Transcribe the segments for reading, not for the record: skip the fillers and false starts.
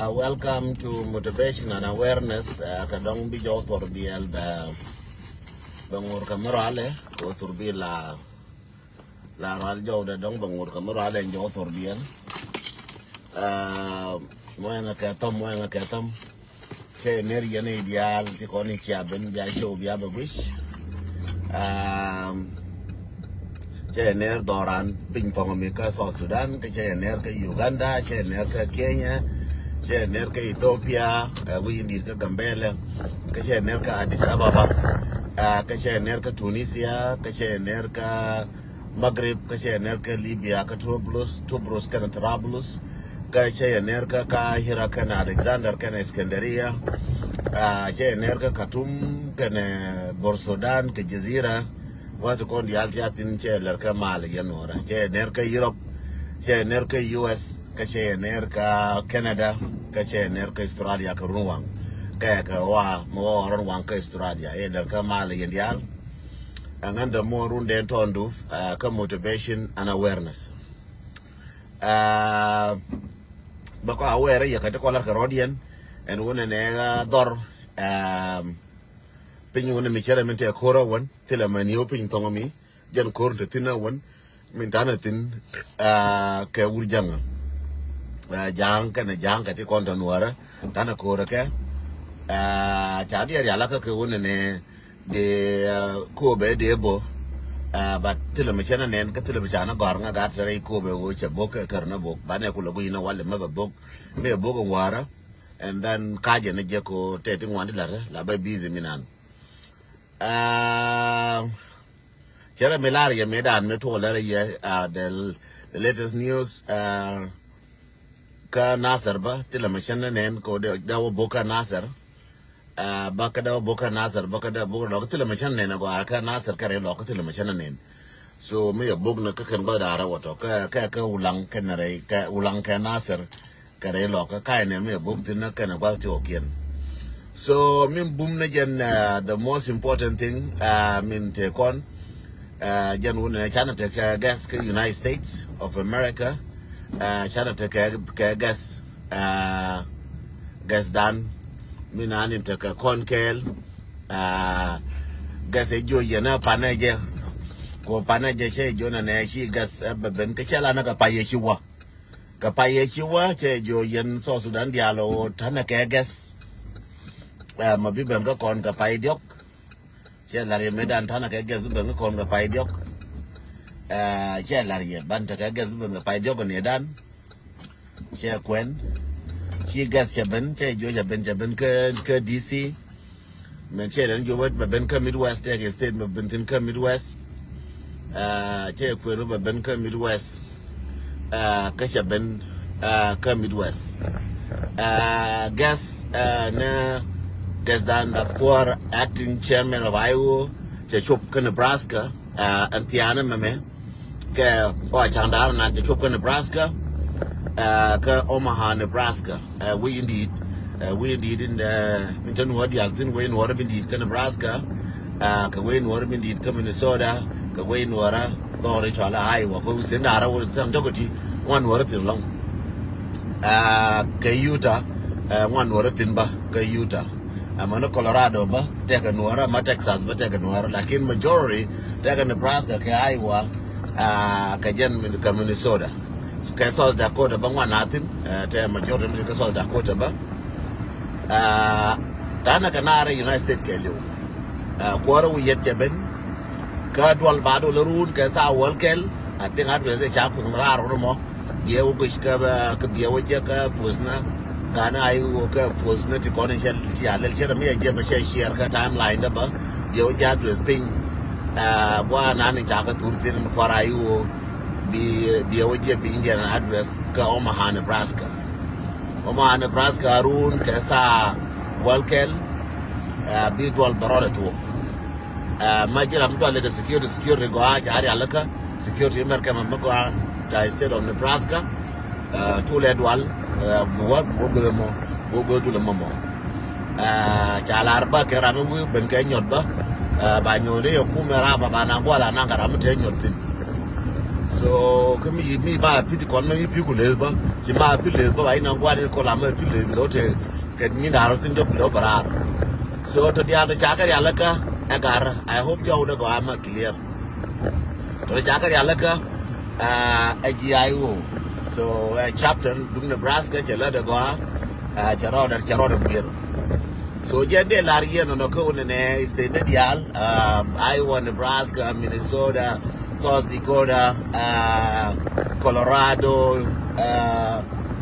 Welcome to Motivation and Awareness. Kadang bijo torbiel bangur kamerale ko torbiel la raljo da dong bangur kamerale jo torbiel. Moya katam che energy ne ideal ti koni chia ben ja show bia babish. Che ner doran ping pong Amerika South Sudan, che ner ke Uganda, che ner ke Kenya, che ner ke Ethiopia, we need ke Gambia, che ner ke Addis Ababa, che ner ke Tunisia, che ner ke Maghreb, che ner ke Libya, ke Tobruk ke Trablus, che ner ke Kahira ke Alexander ke Iskandaria, che ner ke Khartoum ke Bor Sudan ke Jazira. Watu kondi altiatin che lerka mali yanora che nerka Europe che nerka US che nerka Canada che nerka Australia ka runwang ka wa mo runwang ka Australia lerka mali yandial anganda mo runde tondu ka motivation and awareness bako aware ya ka ko lar ka rodian en wona ne dor pinyu wona mi chere mente kora won tela man yo pin tongo mi jan kor te tina won min tanatin ke urjanga jang ka ti konta nuara tana kora ke chadi ya laka ke wona ne de ko be de bo but tela mi chena nen ka tela mi chana garnga ga tare ko be wo che bok karna bok bane ko logo ina wale ma bok me bok wara and then kaje ne je ko te tin wandi la ba busy minan Jere Milaria medan me to lere ye the latest news ka Nasser ba tila machana nen ko de dawo boka Nasser baka dawo boka Nasser baka da boka lo tila machana nen go ka Nasser kare lo ka tila machana nen so me bog na ka kan go da rawato ka ulang kanare ka ulang ka Nasser kare lo ka ne me bog tin na kana ba to okien. So, the most important thing, take on, China take gas United States of America, China take gas done, anim take corn kale, gas ejo yana panaje, ko panaje che jona na shi gas ben ka chala na ka paye chiwa che jo yen so Sudan dialo tana ke gas mà biết bên có con cả pai diok che la re medan thana cái gas bên có con cả pai diok che la re ban ta cái gas bên cả pai diok ne dan che quen chi gas che ben che jo ben ke DC men che dan jo ben ke Midwest ke state ben tin ke Midwest che kwero ben ke Midwest ke che ben ke Midwest gas na Guess that the poor acting chairman of IO, Chechupka, Nebraska, and Tiana Mame, Chandar, and Chechupka, Nebraska, Omaha, Nebraska. We indeed in the Minton Yaltin, Wayne Water indeed, Nebraska, Kawain Water indeed, Minnesota, Kawain Water, Orange, Iowa, who send out with some doggy, 1 water long. Utah, 1 water timber, Utah. Amano Colorado ba teka Nuer ma Texas ba teka Nuer lakin majority teka Nebraska ke Iowa ka jen ka Minnesota ka South Dakota ba ngwanatin te majority ka South Dakota ba tana kanare United States ke liu kwara wi yet ben ka duɔl ba do lerun ka sa walkel atin adwe ze cha ku ngraro mo ye u ka biye waje ka posna Gana ayu ka post na ti koni shel ti alel shera mi je ba share ka timeline da ba yo ja address ping bwa na ni ta ka turtin ko rayu bi waje ping gen address ka Omaha Nebraska run ka sa walkel bi dol barore to majira mtu alega security go aja ari alaka security merka mamako ta state of Nebraska to le dual go to the momo chalar ba kerame wi ben kenyot ba ba nyore kuumɛ ra ba na ngwala na ngara mte nyotin So me ba piti kon me pi ku le ba ki ma pi le ba ina ngwa ni ko la me pi le lo te ke ni na ro tin do lo barar. So to dia the chaka ya laka agar I hope you would go am clear. To the chaka ya laka a GIO. So chapter dum Nebraska chala de go charo da bir. So jende lariye no ko ne state dial Iowa, Nebraska, Minnesota, South Dakota, Colorado,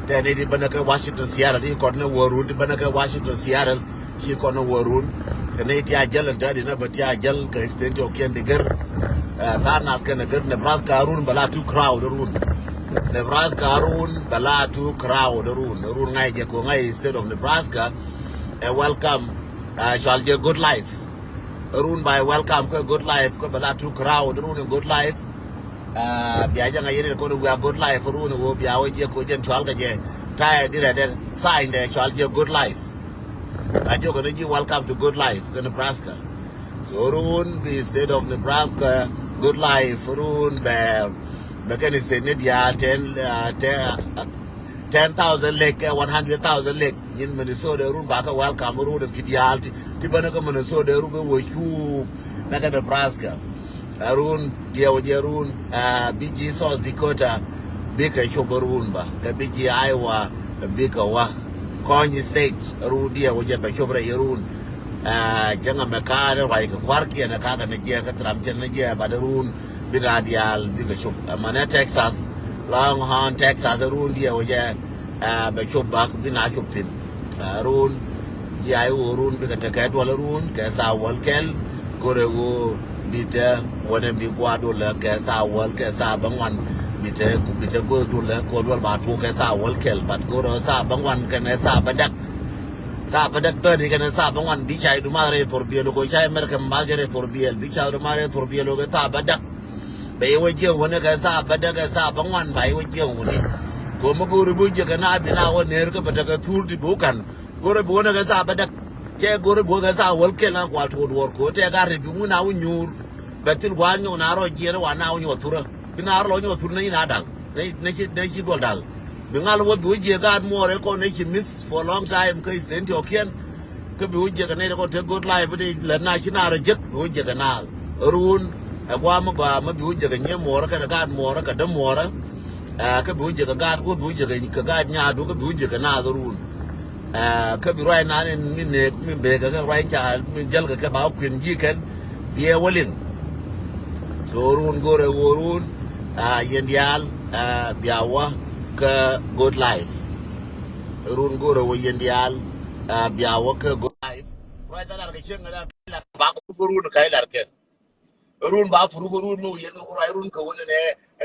then di banaka Washington Seattle di korna warun di banaka Washington Seattle shi korna warun kene ti ajal anta di na bati ajal ka state o ken digar ta nas kan digar Nebraska arun bala tu crowd arun Nebraska arun bala tu crowd arun ngai je ko ngai state of Nebraska welcome shall get good life arun by welcome ko good life ko bala tu crowd arun good life biaja ngayene ko we are good life arun wo biawo je ko jen twal ga je tai dire de sign de shall get good life ajo ko ji welcome to good life in Nebraska. So arun the state of Nebraska good life arun be can state ne dia 10,000 lek 100,000 lek in Minnesota arun ba ka welcome arun pidial ti bana ko Minnesota arun wo chu na ka Nebraska arun dia wo arun BG South Dakota bika shobarun ba ka BG Iowa bika wa Kanye State arun dia wo ba shobra arun janga mekare wa ka kwarki na ka na je ka tramchen na je ba arun binadial bika shob mana Texas Longhorn Texas arun dia wo ba shob ba bina shob tin arun ya arun bika ta ka dwal arun ka sa walkel gore wo bita wona mi gwado la ka sa wal ka sa bangwan bita go do la ko dwal ba to ka sa walkel bat go sa bangwan ka na sa badak to ni ka na sa bangwan bi chai du mare for bielo ko chai mer ka ma jere for biel bi chai du mare for bielo ka sa badak be wo je wona ka sa badak ka sa bangwan bai wo je woni ko mo go rubu je ka na bi na wo ner ka bata ka tur di bukan go rubu wona ka sa badak ke gore bo ga sa walkel na kwa to dor ko te ga re bi una unyur betil wa nyo na ro je na wa na unyo tura bi na ro nyo tura ni na dal ne chi gol dal bi ngal wo bi je ga mo re ko ne chi miss for long time ko istent o ken ko bi je ga ne ko te good life de la na chi na ro je bi je ga na run wa mo ga ma bi je ga nye mo ra ka ga mo ra ka da mo ra ka bi je ga ko bi je ga nya do ko bi je ga na run ka bi rai na ne min be ga rai cha min jal ga ba kwin ji kan biye walin so run gore worun yendial biawa ka good life run gore wo yendial biawa ka good life rai da ga chen ga ba ko run kai lar ke run ba furu run mu yen ko rai run ka woni ne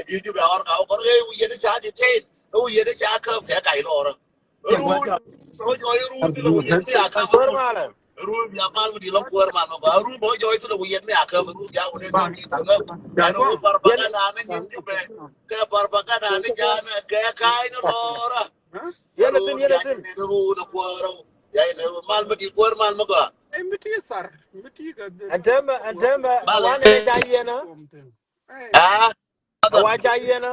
ji ju ba or ka ko re yen cha di ten o yen cha ka kai lo run so yo run di lo yen mi aka run ya mal di lo kuer man ko run bo yo itu lo yen mi aka run ya woni to di ko no ero parbaga na ne nyin ti be ka parbaga na ne jana ka kai no lora Yana tin ne run ko ro ya ne mal ma di kuer man ma ko miti ga antema wane jayena ah awa jayena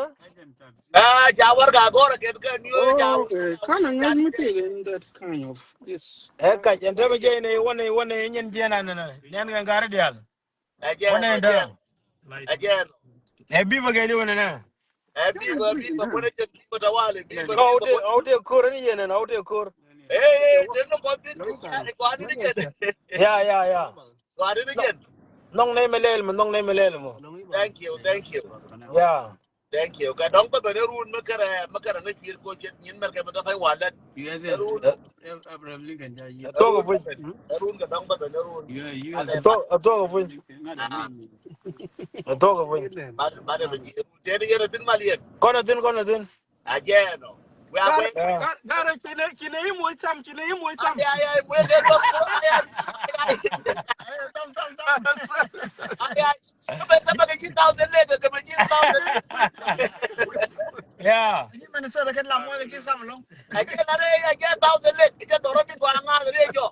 jawar ga gora ke ka ni Oh, jawar okay. Kind of made me think in that kind of this. ka antema jayene wane nyen jena nana nyen ga ngare dial wane again nda again bi bageni wane na Yeah, busy, biba huh? pone je biba tawale biba ote kor ni yena na ote kor teno kontin ko adi ni jen ya ko adi ni jen nong ne melel mo thank you ya ka dong ba bene run makara na chir ko jet nyin mer ka mata fai walat run to go fu run ka dong ba bene run ale to go fu to go fu ba de bi tene yere tin malien kono din again we are going Gara kile himo itam. ay we get ba ko ay ka ba ka 1000 lega ka ba 1000 ya Ni Minnesota kan la mo de kisam long. aja tahu delik aja dorong ni gua angar dia jo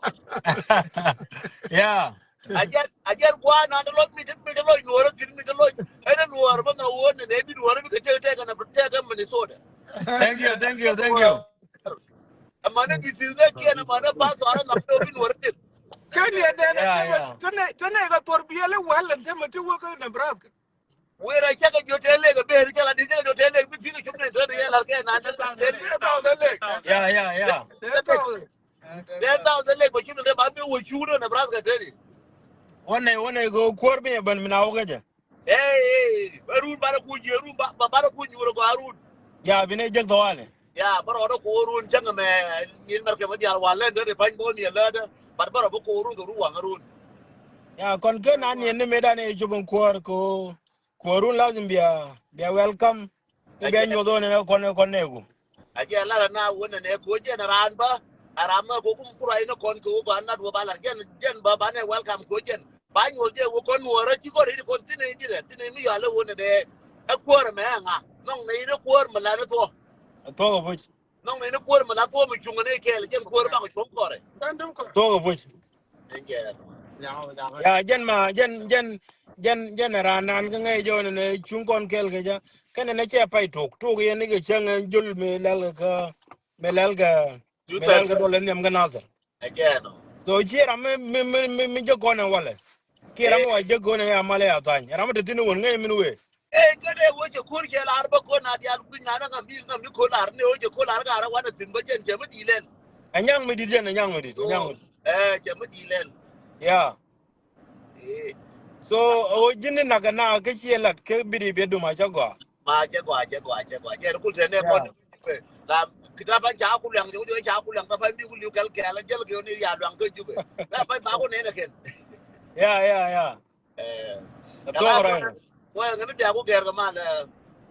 ya aja gua na lo mi lo nuor tin mi lo Nuer ba na won ne bi Nuer bi ke te kana Minnesota. Thank you, thank you, thank you. Amana gi sirna ki na mana ba so ara na do bi Nuer te. Kenya then Yeah. tene ga por biele well and them to work in Nebraska. Wera chaka jotele ga be ri kala di chaka jotele bi fi chumne to de la ke na ta tele. Yeah. 10,000 leg ba chumne ba bi wo churo Nebraska te. One go quote me ban mina ogaja. Hey, Arun bara ku jeru ba bara ku nyuro ko Arun. Yeah, bine jeg tawale. Ya bara ro ko Arun changa me yin mar ke ma dial wala de pan bo ni la de bara bo ko Arun ko ruwa Arun. Yeah, kon ke nan yen me dan e jubun kwor ko korun lazim bia welcome. Ke be nyodo ne kon nego. Aje la na wona ne ko je na ran ba arama ko kum kurai no kon ko ba na do ba la gen ba ba ne welcome ko gen ba nyo je wo kon wo ra ti ko ri ko tine mi ya le wona de a ko me nga non ne ne ko ma la to To go non ne ko ma la to mi chunga ne ke le gen ko ba ko ko re To go buch. nge Ya jen ranan ke ngai jo ne chung kon kel ke ja. Kene ne che pai tok yen ne ke chang jul me lal ka tutar do len yam ganazar. aje no So chira me je kona wale. Kira mo je kona ya male ya tan. Ram de tinu won ngai minwe. kade wo je ko ke la arba ko na dial ku na na ngambi ko la ne wo je ko la ga ra wa na tin ba jen je mi dilen Anyang mi di jen anyang mi di. je mi dilen Ya. eh So o jinni na ke chielat ke bidi bedu ma chago. ma je je ku te ne ko la kitaba ja ku lang jo ja ku lang pa mi ku liu kal kala jel ke ni ya lang ke jube la pa ba ko ne ne ken Ya. eh To kala ko right. ko ngani bi ko ger ga mal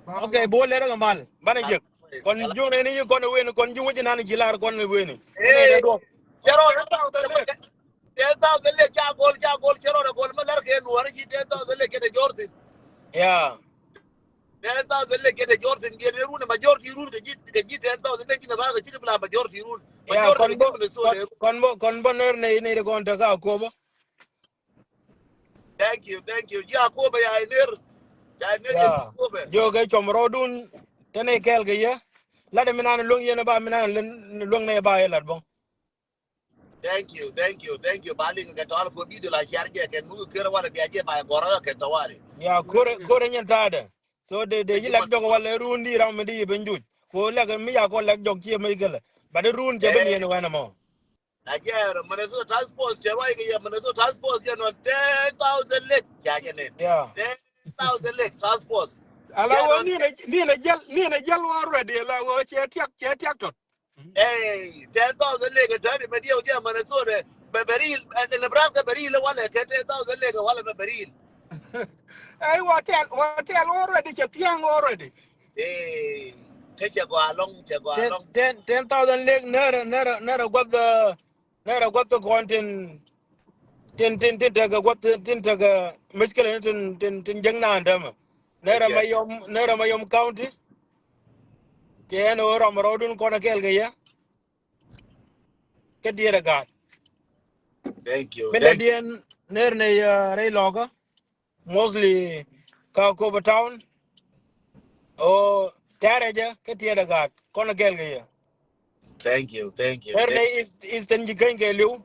Okay, bo le ga mal. Bana kala jek. Kon jone ni kon wen kon ju wajina ni jilar kon wen. Ene de eh do. jero 10,000 10,000 le ja gol jero de gol ma lar ke no war ji 10,000 le ke de jorti Ya. 10,000 le ke de jorti ngene rune majority rune ke ji 10,000 le ki na ba ga ci bla majority rune Ya majority ke ji so de kon bo ner ne de kon ta ga ko bo. thank you ja ko ba ya ner ja ner ya Ya. ko ba Jo ge chomro dun tene kel ge ye. La de minan lung yene ba minan lung ne ba ye lat bon. thank you bali ga tawal ko bi de la sharje ken mu kera wala bi aje ba gora ke tawali Ya kore nyen tade. So de ke ji yilak jog wala rundi ram di benjuj. Ko lag mi ya ko lag jog chi me gele. Ba de run je ben eh yen wana mo. ajer manezo transport je roi ga manezo transport je no 10,000 lek ja ne Ya. 10,000 lek transport ala je wo no ni na jal wa ready la wo che tiak tot. 10,000 lek tani me dio je manezo de beberil le branca beril wala ke 10,000 lek wala beberil Ai hotel already che tiang already. ke che go along 10,000 leg nera got the content tin daga got tin daga miskele tin jangna andama. ajer Nera mayom county. Ke no ram rodun kona kel ge ya. Ke diera gat. Mena thank you dien ner ne rei loga mostly ka ko town o tareja ke diera gat kona kel ge ya. thank you Ner ne is tin jikan ge liu.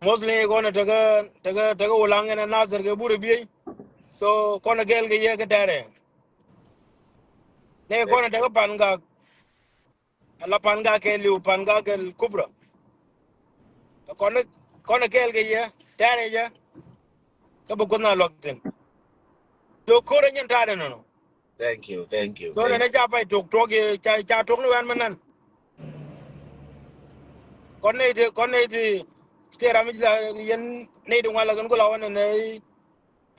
Mostly gonna taga ulang na nasir ke buri bi so kona gel ge ye ke tare ne thank kona taga panga ala panga ke liu panga ke kubra kona kona gel ge ye tare ya ke bu kona lokten lo kore nyen tare no so thank ne ja pai tok ye cha tok no wan manan kona de tera mi la yen ne de wala gan ko la wana ne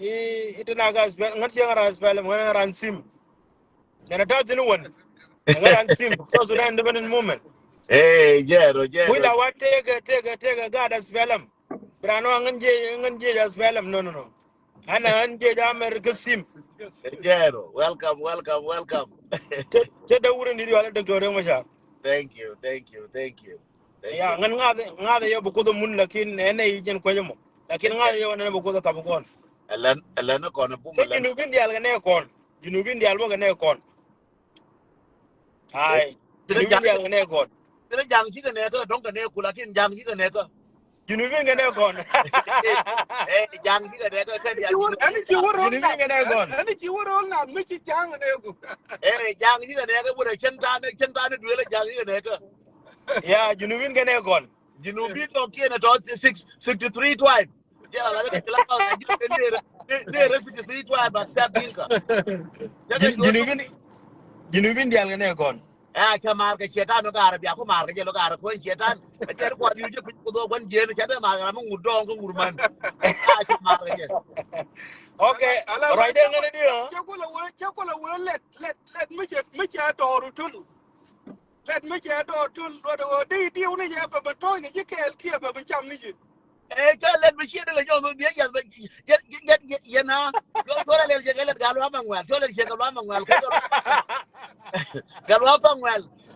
itna gas ngat yang ras pele ngana ran sim ne ta dinu won ngaran sim so Sudan independent movement we jero la wa take god as film brano nganje as film no ana anje da America sim jero welcome te da wurin di wala doctor Masha thank you ya ngade yo bu ko mun lakin ene yin ko jamo lakin ngade yo ne bu ko ka bu kon elen ko na bum ke elen junubin dial ga ne kon junubin dial bo ga ne kon ai tire junubin jang dial ga ne kon chi ga ne ko don ga ne kula kin jang chi ga ne ko junubin ga ne kon jang chi ga ne ko kan ya Ani ki wor hol na. junubin ga ne kon Ani ki wor hol na mi ki jang ne ku. jang chi ga ne ko bure chen ta ne duele jang chi ga ne ko ya junubin ga ne kon Jinubi to kiena to 63 tribe. Jela la ke la pa ga ne 63 tribe accept dinka. Jaga joto junubin dial ga ne kon ke mar ke chetan no gar bia ko mar ke jelo gar ko chetan. A jer ko yu je ko do gon je ne chade mar ga mu ngudong ko ngurman. Ke mar ke je. okay Ala right we there ngene dia ke ko la we let mi ki adoru tul. Let mi ki adoru tul do di ne ya ba to ke ke el ki ba cham ni. Ka let bi chede le jo do bi ya na do la le je le galu amangwal. To le je galu amangwal ko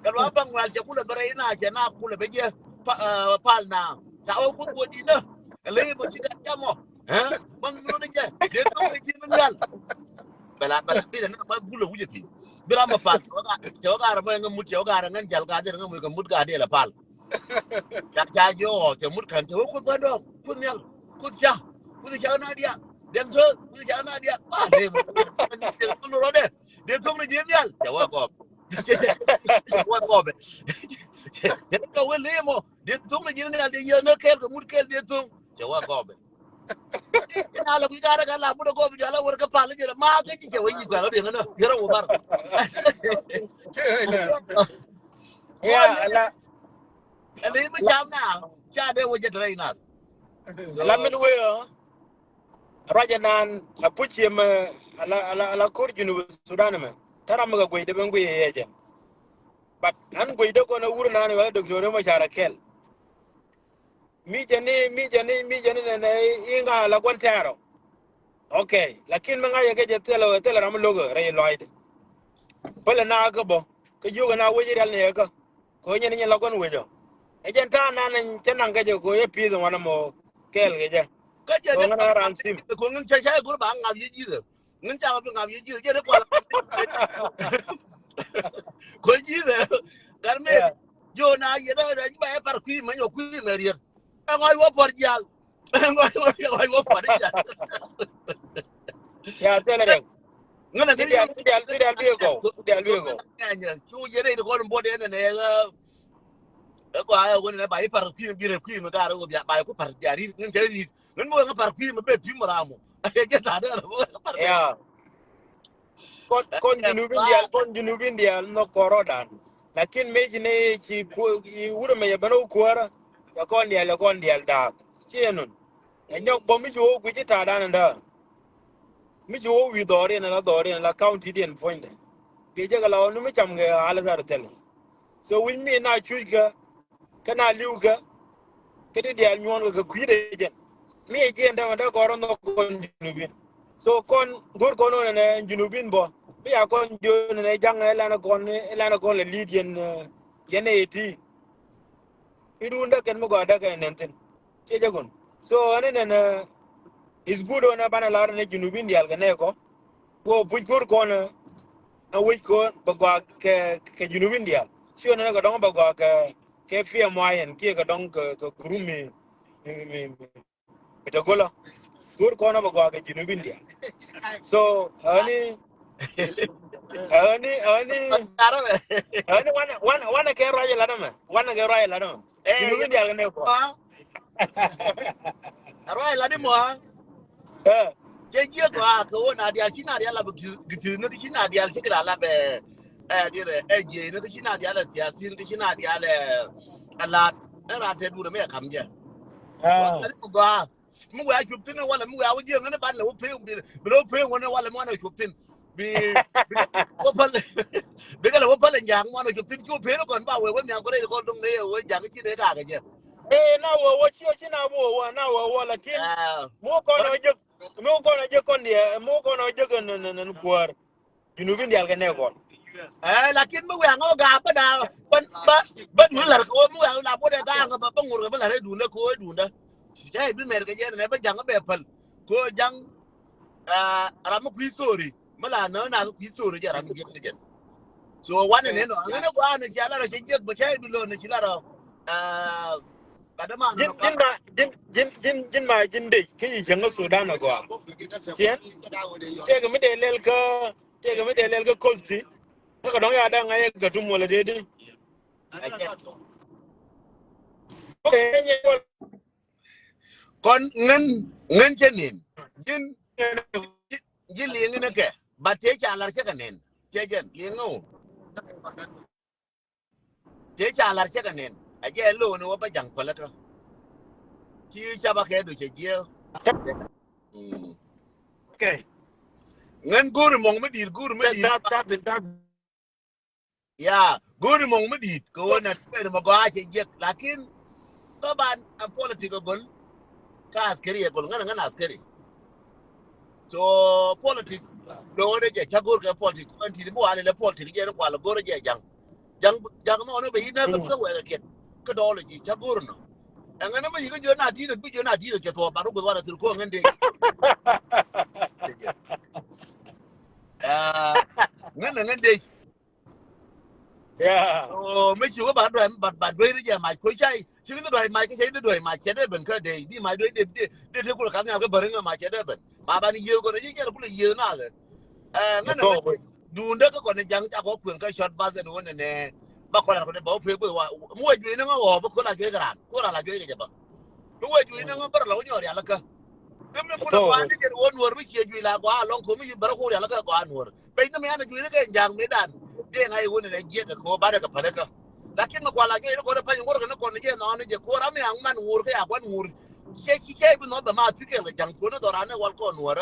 galwa bangwal je kula bare ina je na kula beje pal na ta o ku godi na le mo tiga jamo bang no ne je de to ne ji ngal bala bi na ma gula wuje pi bira ma pal to ga ra ngam mut yo ga ra ngan jal ga de ngam ko mut ga de la pal ya ta jo te mut kan te ku bando ku nyal ku ja na dia dem to ku ja na dia ba le mo ko ro de to ne ji ngal ja wa ko wa ko be de ko we le mo de to ne ji ngal de yo no kel ko mut kel de to ja wa ko be na la bi gara ga la bu ko bi jala wor ka pal je ma ga ji je wa yi ga de ngana yero wo bar ya la le ma jam na cha de wo je trainas la so min we rajanan a puchi ma ala kur junub sudan ma tara ma go de ben go yeje but an go de ko na wur na ne wala doctor ma shara kel mi jani ne inga la gon taro okay lakin ma nga ye je telo ram logo re loide wala na ga bo ke yuga na weji dal ne ka ko nyen nyen la gon wejo e jen ta na nan tenan ga je ko ye pi wana mo kel ge je ka je ko de ngana ran sim ko ngin cha cha ko ba ngam yi ji de ngin cha ba ngam yi ji je de ko la ko ji de garme yeah jo na ye da ba par ku ma yo ku me rier ngoi wo por jal ngoi wo por jal ya tele rek ngana ngani yo ti dal bi to go nganya chu je de ko mbo de ne ko ayo ko ne ba par ku bi re ku me ga ro ba ko par jari ngin je ri ngin mo ga par ku me be pi mo ramo je ta de par be ya kon junubin dial no korodan lakin me jine ki ko wuro me yabano kuara ya kon dial da chienun en yok bo mi jo gu ta dan da mi jo wi dore na la county den point ge je la onu mi cham ge ala zar tel so win mi na chuga kana liuga kete dial nyon ga ku de je mi je nda ko no kon junubin so kon gor kono ne junubin bo bi ya kon jo ne jang elana kon le lead yen eti idunda ken mo goda ken nenten che jagon so ane ne is good ona bana la ne junubin dial ga ne ko go bu gor kono a wi ko ba gwa ke junubin dial si ona ga dong ba gwa ke fie moyen ki ga dong ke grumi to gola gor kono ba gwa ke junubin dial so ani ara be Ani wana ke roya la dama. Wana ke roya la dama. eh Jinu ye bin dial ne ko. aro la di mo Eh. je je ko na dia chi na dia la gitu no chi na dia chi la be dire je no chi na dia la tia sin chi na dia le ala era te du me kam je so Ah. na ko ga mu wa chu tin wala mu wa je ngane ban le wo pe bi lo pe wona wala mo na chu tin bi wo pal bi ga wo pal nyang mo na chu tin chu pe no kon ba we wo nyang ko re ko dum ne wo jang chi ne ga je Na wo chi na wo na wo lakin mo ko no je kon dia mo ko no je kan kuar. Jinu bin dial ne ko. lakin mu wa ngo ga ba da ba du la ko mu wa la bo de ga nga ba ngur ba la du na ko du na je bi mer ga je ne ba jang be pal ko jang ram ku sorry mala no na ku sorry ja ram je ngejen so wane ne no ngene ko an ci ala ci je ba chay bi lo ne ci la ro kadama no ka jin ma jin de ki janga Sudan go sien te ga mi de lel ka kosti ka don ya da ngai ga tum wala de di kon ngen chenin jin jin li ngene ke ba te ci ala ci kanen te jen li ngo te ci ala ci kanen aje lo no ba jang pala ka ci cha ba ke do ci je okay ngen guru mong me dir ya guru mong me dir ko na pe ma go a ci je lakin taban a political gol ka askari gol ngana askari so politics lo de je chagur ka politics ko anti bo ale le politics je ko ala goro je jang no be ina ka we ka ka do le ji chagur no ngana ma yiga jo na di ke to ba ru wala tur ko ngende ngana ngende yeah o me chi ba do je ma ko chai chi do ma ke chai do ma che de ben ka de di ma do de te ko ka nga ka bar nga ma che de ben ma ba ni ye ko ni je ko ye na le ngana dunda ka ko ne jang ta ko kwen ka shot ba ze no ne ba ko la ko de ba pe ko wa mo ju ni nga wo ba ko la ge gran ko la ge ge ba mo ju ni nga bar la wo ya la ka me ko la ba ni de won wor mi che ju la ko a lon ko mi bar ko ya la ka ko an wor be ni me ana ju ni ke jang me dan de ngai wo ne ge ka ko ba da ka pa ka lakin ko la ge ko da pa ngor ka ko ne je no ne je ko ra me ang man wor ka ya kwan wor che bi no ba ma tu ke la jang ko ne do ra ne wal ko wor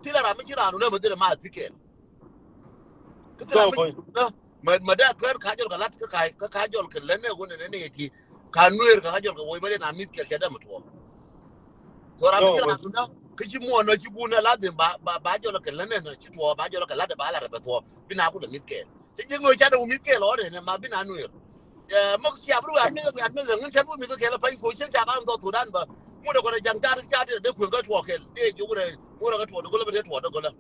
ti la ra mi ji ra no ne ba de ma tu ke ma da kar ka jol ka lat ka jol ka lene gune ne ti ka nuer ka jol ka woy bale na mit ke da mutwo ko ra mi kira tunda ka ci mo no ci guna la de ba jol ka lene no ci to ba jol ka la de ba la re to bina ku da mit ke ci je no ja da mit ke lo ne ma bina nuer mo ci abru ya mi ngin tabu mi ke la pa ko ci ta ba to Sudan ba mu da ko jang ta de ku ga to ke de ju gure mo ga to do ba de to do la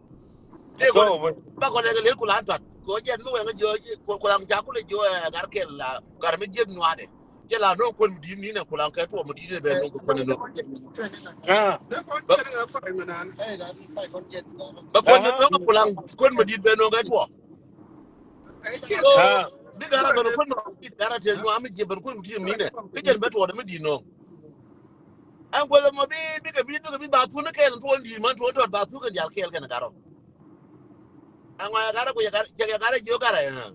de ko ba ko le ku la tat ko jen mo nga jo ko lang ja ku le jo gar kel la gar mi jeg nuade je la no ko di ni ne ko lang ka to mo di ne be no ko ne no ba ko ne no ko lang ko mo di be no ga to so bi gara be ko no di gara te no am je be ko mo di mi ne ke jen be to de mi di no an ko mo bi ba tu ne ke to di man to ba tu ke jal kel ke na garo an wa gara ko ya gara jo gara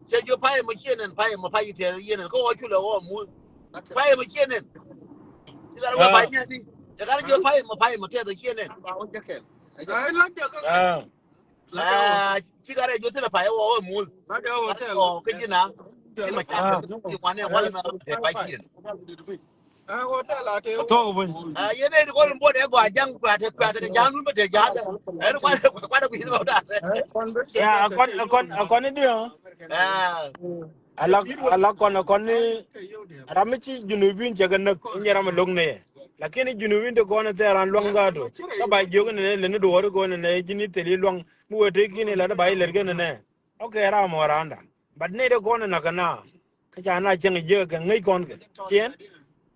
che jo pae mo chienen pae mo pae te yenen ko o chulo o mu pae mo chienen ti la wa pae ni ya gar jo pae mo te do chienen chi gare jo te pae o mu o ke jina ti ma cha ti wane wala na te pae chien yene ko mbo de go ajang kwa te ke janu be te jada kwa ku hino da yeah akon dio ala kon ni ramichi junubin jagan nyara ma longne lakini junubin to gona te ran longa to ka ba jogo ne le do wor go ne jini teli long mu wote kini la ba ile gene ne okay ra mo randa bad ne de gona na kana ka jana jeng je ga ngai kon ke chen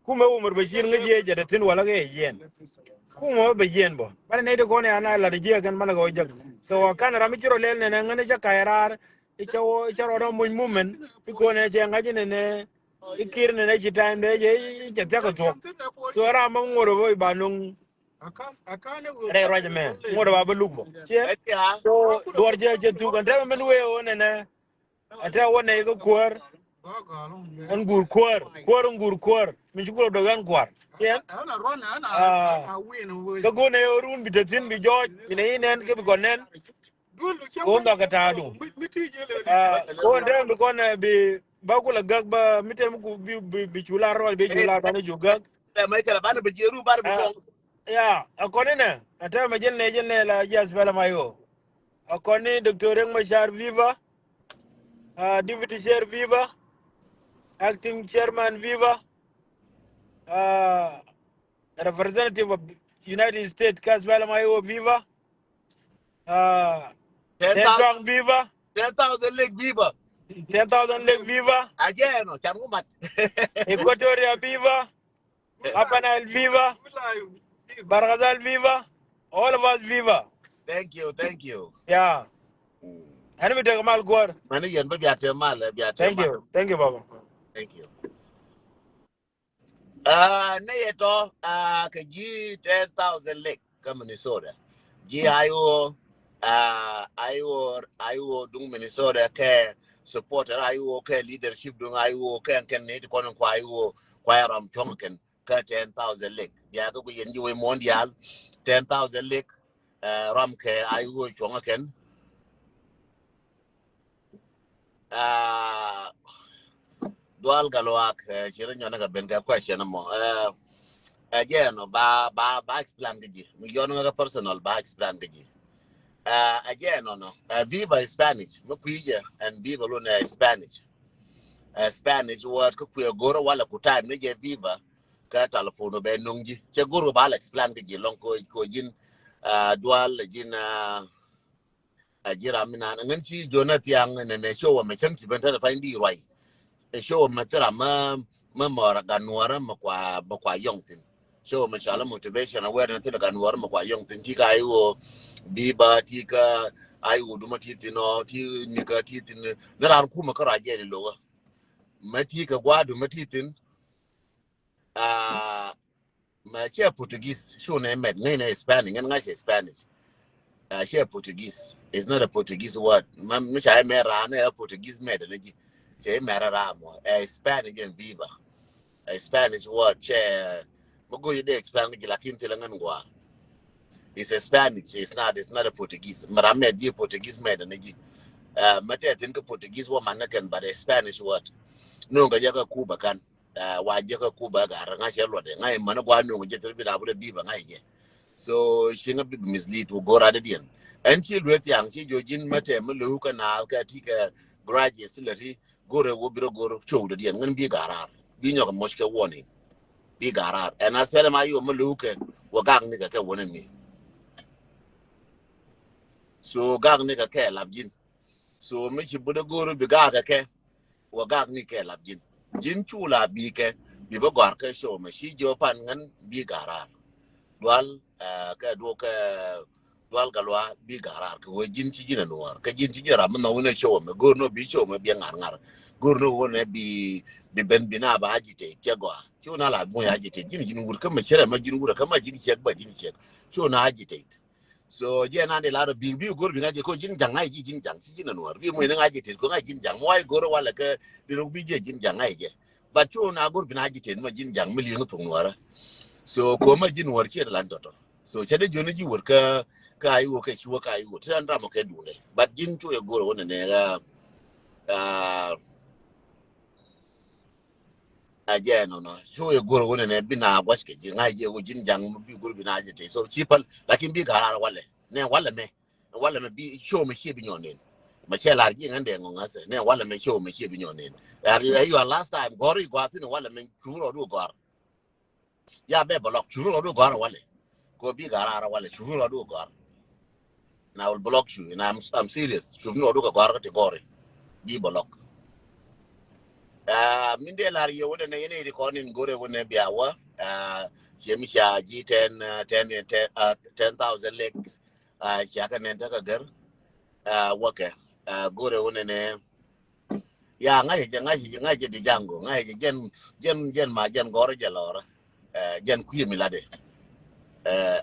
kuma umur bashir ngai je de tin wala ge yen kuma be yen bo bad ne de gona ana la de je gan mana go jag so kan ramichi ro le ne ngane ja kairar icho ro mo mumen ikone je ngaji ne ikir ne ji time de je je ko to so ra mo ngoro boy banung re roje me ngoro ba lugo che ya so dor je tu kan te men we o ne ata wona ko kor on gur kor mi jugo do gan kwar yen ga go ne orun bi de tin bi joj bi ne nen ke bi gonen ko ndo ka ta du ko ndem bi kon bi ba ko la gag ba mitem ku bi chula rol bi chula ba ne ju gag mai kala bana be jeru bar bu fong ya akoni ne ata ma jel ne la SPLA IO akoni docteur Reng Machar Viva deputy chair Viva acting chairman Viva representative of United States SPLA IO Viva 10,000 Viva. 10,000 leg Viva. 10,000 Lake Viva. Again, no, changu mat. Equatoria Viva. Upper Nile Viva. Barghazal Viva. All of us Viva. Thank you, thank you. Yeah. And we take a mal guard. Mani yen ba biate mal, Thank you. Thank you, Baba. Thank you. Neyeto, kaji 10,000 leg ka Minnesota. Ji ayo, ayo dung Minnesota ke supporter ayo ke leadership dung ayo ke ken ne kono kwa ayo kwa ram chonken ka 10,000 leg. Ya ko yen jiwe mondial 10,000 leg ram ke ayo chonken. Dual galwak chirin yana ga ben ga question mo again ba explain gaji mi yono ga personal ba explain gaji again no viva Spanish mo kuija and viva lo na Spanish Spanish word ko ku goro wala ku time ne je viva ka telephone be nungji che goro ba explain gaji long ko jin dual jin ajira mina nganchi jonathan ne show me chanti ben ta find the right show matera ma mora ganwara makwa yongtin show mashala motivation aware na ganwara makwa yongtin tika ayo biba tika ayo duma titino ti nika titin dara kuma kara jeri lowa matika gwadu matitin ma che Portuguese show na med na Spanish ngan ngashe Spanish share Portuguese is not a Portuguese word misha mera na Portuguese med naji che mera ramo Spanish and viva a Spanish word chair Mogo you Spanish lakin tilangangwa. It's a Spanish, it's not a Portuguese. But I made Portuguese made an Mate think Portuguese woman can but a Spanish word. No gajaga Cuba can why Jaka Cuba Rangasha Lode. I managua no get a bit of a beaver. So she not be mislead to go rather than until with young Jojin Mate Maluka and Alka graduate still go to Wobiro show the young and be garar. Being your Moscow warning. Big arar and I spell my you maluke wa gang nigga ke wonen me so gang nigga ke labjin so me shi buda goro bi gaga ke wa gang ni ke labjin jin chula bi ke bi ba gar ke show me shi jo pan ngan bi garar dual ke do ke dual galwa bi garar ke wo jin ci jina noir ke jin ci jira man wona show me gor no bi show me bi ngar gor no wona bi ben bina ba ajite tegwa cho na la mo ya ajite jin wur kama chere ma jin wur kama jin chek ba jin chek cho na ajite so je na de la bi gor bi ngaje ko jin jang ai jin jang ci jin noir bi mo ne ajite ko ngaje jin jang moy gor wala ke bi ro bi je jin jang ai je ba cho na gor bi na ajite ma jin jang mi li ngu noir so ko ma jin wur che lan toto so che de joni ji wur ka ai wo ke chi wo ka ai wo tan da mo ke du ne ba jin cho e gor wona ne ga again no so you go wona ne bina gwaske ji ngai je wujin jang bi gurbi na je so chipal lakin bi gara wala me bi show me shi bi nyonen ma che la ji ngande ngase ne wala me show me shi bi nyonen you last time gori gwati wala me churo do gor ya be block churo do gor wala ko bi gara wala churo do gor na will block you and I'm serious churo do gor ka gori bi block min de lar ye wona ne ne recording gore wona biawa chemisha G10 10,000 legs chaka ne ta gar wake gore wona ne ya ngai di jango ngai jen ma jen gore jalora jen kuye milade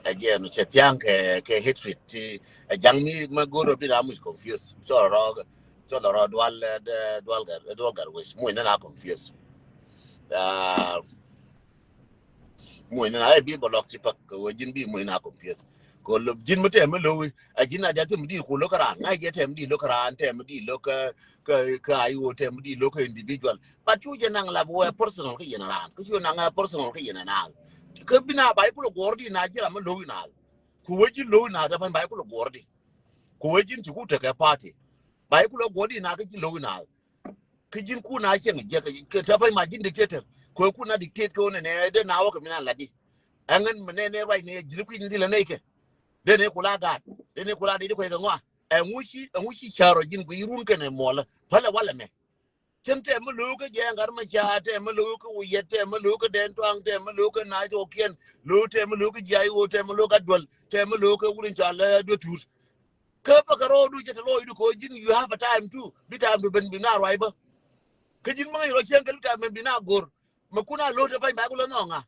again chetiang ke hatred ti jang mi ma gore bi na mu confused so ro dual gar wish mo na confused mo na bi bolok ti pak ko jin bi mo na confused ko lo jin mate me lo a jin na jatem di ko lo kara ngai jetem di lo kara antem di lo ka ayo tem di lo ka individual but you je nang la bo personal ke general ko you nang personal ke general ke bina bai ko gordi na jira me lo na ko wajin lo na da bai ko gordi ko wajin ti ku ta ka party bai ko gordi na ka lo na kijin ku na chen je ka ta bai ma jin dictator ko ku na dictate ko ne de na wa ka mina ladi angan mene ne right ne jiri ku ndi la ne ke de ne kula ga ene kula de ko ga ngwa ngushi charo jin ku irun kene mola pala wala me chente mo lu ka je ngar ma cha te mo lu ka uye te mo lu ka den twang te mo lu ka na jo kien lu te mo lu ka jai wo te mo lu ka dol te mo lu ka urin cha la do tur ka pa ka ro du je te lo du ko jin you have a time too bi time du ben bina roi ba ka jin ma ro chen ka lu ta men bina gor ma kuna lo te pa ba ku lo no nga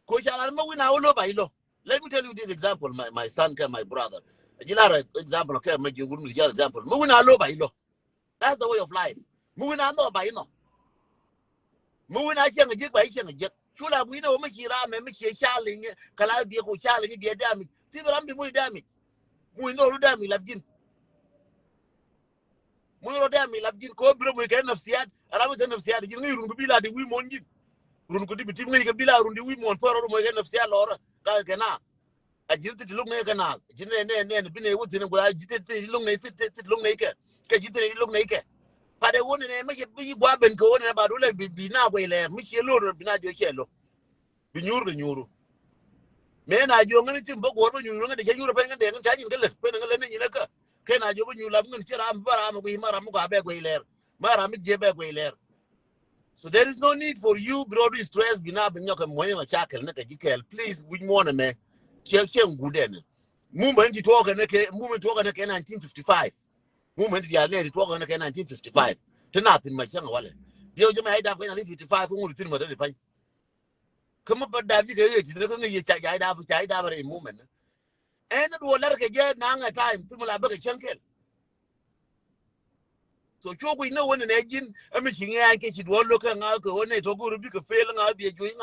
ko cha la ma wina wo lo ba ilo. Let me tell you this example, my son, my brother. Jilara example, okay, make you wouldn't example. Muna lo by law. That's the way of life. Muna no by no. Muna chang a jig by chang a jig. Shula we know Machira, Machia Charling, Calabia, Charling, be a damage. Tiberam be muy damage. We know damage, Labjin. Muro damage, Labjin, Cobra, we can of Siad, Arabian of Siad, you know, Rubila, the women. Runkudi between me, Kabila, Rundi, we want for a of Siad or Galgana. I didn't look naked now. Didn't been able to know I didn't look naked. You didn't look naked. But I want to make it be wab and go on about be now way there. Michel Lord be not your yellow. Be new. Men, I do anything but what you run at the European and then Chinese in a car. Can I do when you love me? I'm we Maramuga back way there. Maram Jebek way there. So there is no need for you, brother, stress, be now, and you can win a shackle, please, we want to make. Good movement to talk and movement to 1955. Movement to 1955. To nothing much young wallet. The old man died when I live 55 only to the fine. Come up, but that you get a movement. And it will let again now a time to Malabaga Chunkel. So we know when an agent, a machine I catch it one look and I'll go on it or go to be a fail and I'll be doing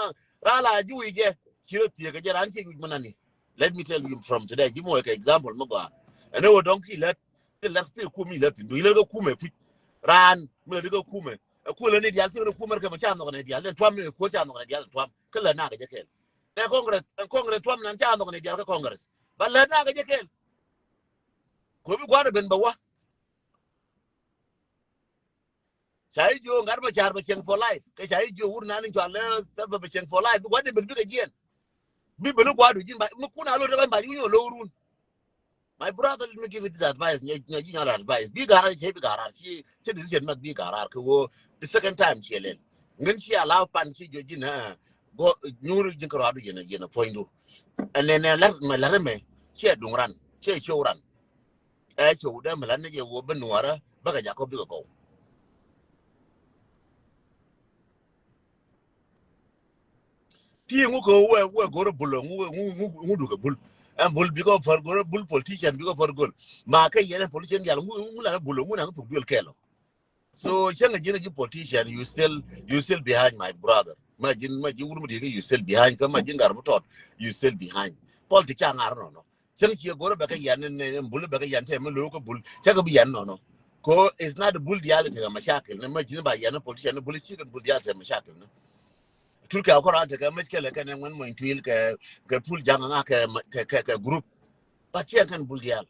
Rala, do we get here to get anti with money. Let me tell you from today, give me an example. I know a donkey let still kumi let him do little kume ran, little kume. A cool and idiot, a kumer come a channel on a deal, and Twam, a quarter on a deal, Twam, Kalanaga Jakel. Now Congress and Congress Twam and Channel on a deal Congress. But let Naga Jakel. Could be quite a ben bawa. Say you garbage are for life. Say you wouldn't have to allow self for life. What they will do again? People look what you buy Mukuna by you low room. My brother, let me give you this advice. Advice. Big garage, heavy garage. She decision not big garage. The second time she let. When she allow Panchi Jojina go new Jinkaradu in a point. And then I left my Larame. She had run. She show run. I showed them Melania Woban Nuara, Bagajaco Bigo. Timuko where go to bull, who do a bull. And bull because for bull politician because for good. Mark a politician, Bulamun to build Kello. So, young politician, you still behind my brother. Imagine you still behind. Come, Jingar, you still behind. Politician, I don't know. Thank you go back again and bull back again, local bull, Chagabian, no. Co is not a bull diality of Mashakil. Imagine by Yana politician, bully chicken bull diality of Mashakil. Turkey, I'll go out to come, and when to pull Jangaka group. But she can bull dial.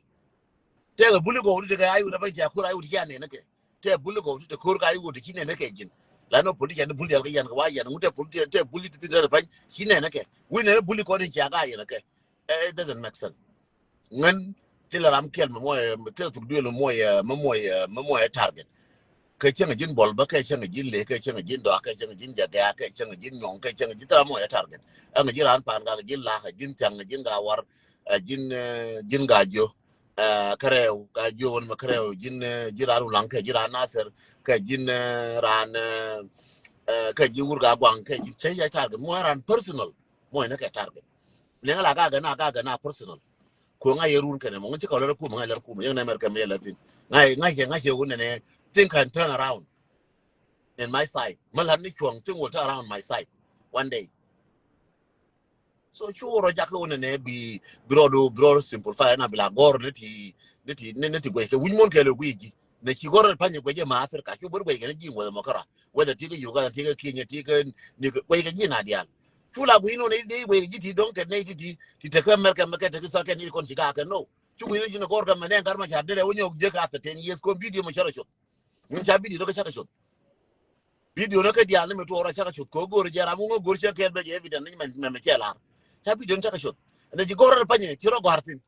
Tell a bully go to the guy with a bunch of I would yan in a case. Tell bully go to the court guy would kin and a cajun. Lano politician, the bully and why and would have bully to the point, he and a case. We never bully calling Jagai in a case. It doesn't make sense. When till I'm killed, tell to do a more target. Catching a gin ball, but catching a gin lake, catching a gin dog, catching a gin jaga, catching a gin yong, catching a gitamo target. And a giran panga, a gin lach, a gin tang, a gin gawar, a gin gajo, Kareo, Gajo and Macreo, gin Giraru Lanka, Giran Nasser, Kajin ran Kajurga Wang, change a target, more and personal, more in a target. Nagaga na personal. Kunga Yerun can among the color of Kuma, young American Latin. I wouldn't think and turn around in my side. Malani Chuang thing will turn around my side one day. So sure, Jacko and be broad simplify and be like nitty we won't get a wig. She got a panic with your master, you would wake again with a mocara. Whether you got to take a king, a ticket, wake again, idea. Full of we know they way, you don't get native to take a milk and make a second you can no. You will in a Gorgam and then Garma had when you get after 10 years, go video Macharacho. Chabi look at Chakashot. Video look at the element or a Chakashot, go Jaramu, go check evidence, Machella. Chabi don't Chakashot. And then you go to the Panya, Chiro Gartin.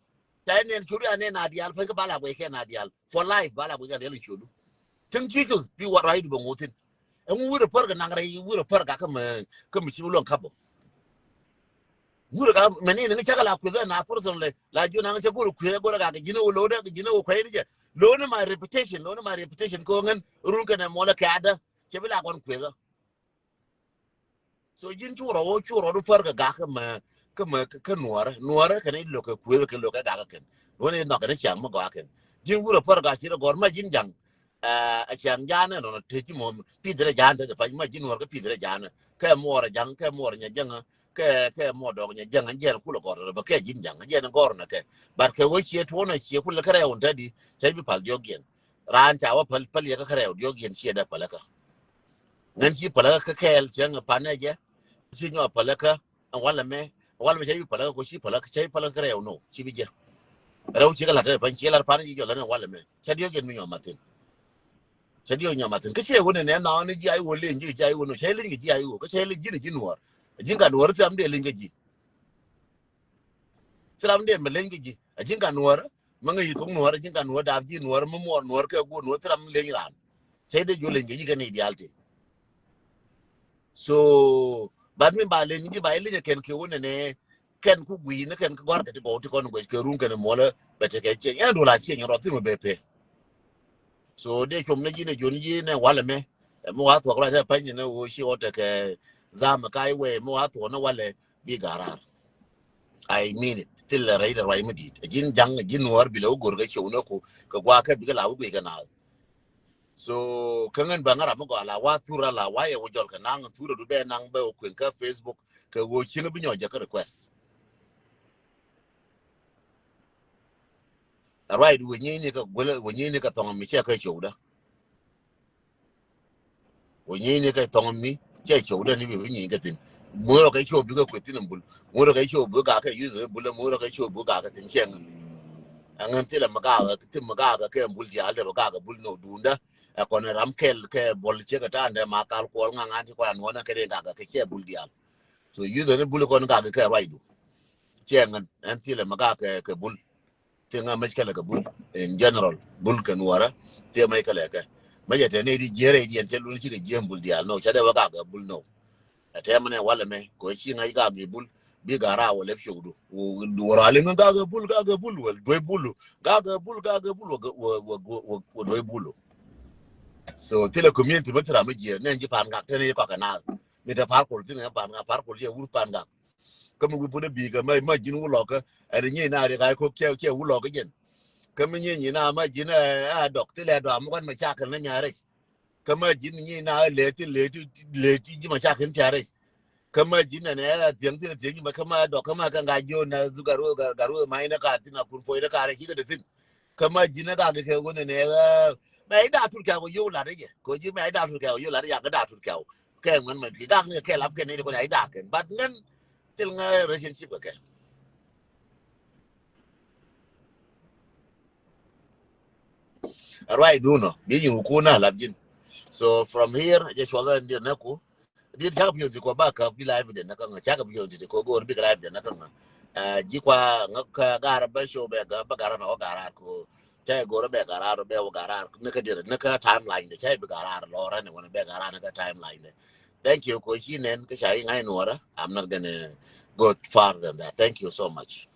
Then in Churi and Nadial, Fake Balaway can Nadial. For life, Balaway can really should. Think Jesus be what right to Motin. And we would a perk and Nangray, would a perk come couple. Would have many in the Chakala with them, personally, like you know, queer, you know, loader, you know, crazy. Loan my reputation, going, Rukan and Molacada, Chevilla one queer. So Jin Chura, or Perka Gakam, Nuer, can it look a queer, can look at Gagakan. When it's not going to sham Magakan. Jin would a Perka, Gorma Jinjang, a Shangjana, or a Titimum, Peter Jana, if I imagine work a Peter Jana, Kam more a young, Kam more in a younger. More dog and young and yellow cooler quarter, but Jin Yang and Yen Gorna. But which yet one is here, pull a carry on daddy, Tabi Paljogian. Ran Tower Palia carry out Yogian, she had a palaka. Then she palaka kel, young a panaja, Signor palaka, and Wallame, Wallame palaka, she palaka, she palaka, no, she be here. Round Chicala, Panchilla, Panaji, and Wallame, Chadio me on Martin. Chadio Martin, Kachi wouldn't end on the Jai will link Jai will not shailing Jai, Kachali Jinua. Jinga Nuer some day linkaji. Some day Melengaji, a Jinga Nuer, Manga you told Nuer, Jinga Nuer, Davji Nuer, Mumor, Nuerka, good Nueram Lingan. Say that you link you ideality. So, but me by Lingy by Linja can kill and can cook we can go out to go to Conway, Karunk and Mola, but I can change and do like change or thing with So they come Najina Junjin and Wallame, and Moat for right opinion, she ought to Zamakai way, Moat or no Wale, big arar. I mean it, till a raider I made it. A gin jang, a gin war below Gorgacho, Kawaka, Bigalau, Biganal. So, Kangan Bangaramogala, Watura, La, why would you can hang through the bear number, Quinka, Facebook, Kawo Chinabino, Jaka request. A ride when you nick a tongue, Michaka shoulder. When you nick a tongue me, Jay shoulder, and you get in. More of a show bigger quitting bull, more of a show Bugaka use a bull, more of a show Bugaka in Chang. And until a Magaga, Tim Magaga came Bully, Alder Bull no Dunda, a corner Ramkel, Bolchegatan, the Makal, Kolgang, Antiqua, and one Karegaga, Kaya Buldial. So you the Bullicon Gaga Raidu. Chang until a Magaga Bull, Tinga Machkalaka Bull, in general, Bulkan Wara, Tia Makalaka. Majatanedi Jerry and tell Lucy Jim Buldial, no Chadawagaga Bull no. A terminal Wallame, coaching I got the bull, big ara will left you do. Rolling and Gaga Bull, will do Bulu, Gaga Bull, will do Bulu. So, till a community, but Ramiji, then Japan got 10 canal. With a parkour thing upon a parkour, wolf panga. Come we put a big, my imagine Woolocker, and then you know, I could kill Woolock again. Coming in, you know, imagine a doctor, I'm one my chack and then you come in now, late, my chack and terrace. Come in and young thing, but come out, Dokama can guide you, Garu, minor cartina, could point a car, he got a thing. Come on, Jinaga, one and ever. May that to cow you, Larry, could you make that to cow you, Larry, that to cow. Came when my dang, a kill up, can anyone I darken, but then till my relationship again. Right, do no, being you, Kuna, Labjin. So from here, just for the Naku. Did help you to go back up, be live with the Nakanga, Chaka to the Kogo, big live the Nakanga. Jikwa, Gara, Basho, Bagara, Garako, Chago, Begara, Belgara, Naka timeline, the Chay Begara, Laura, and when a Begara timeline. Thank you, Koshin and Kashai, I know. I'm not gonna go farther than that. Thank you so much.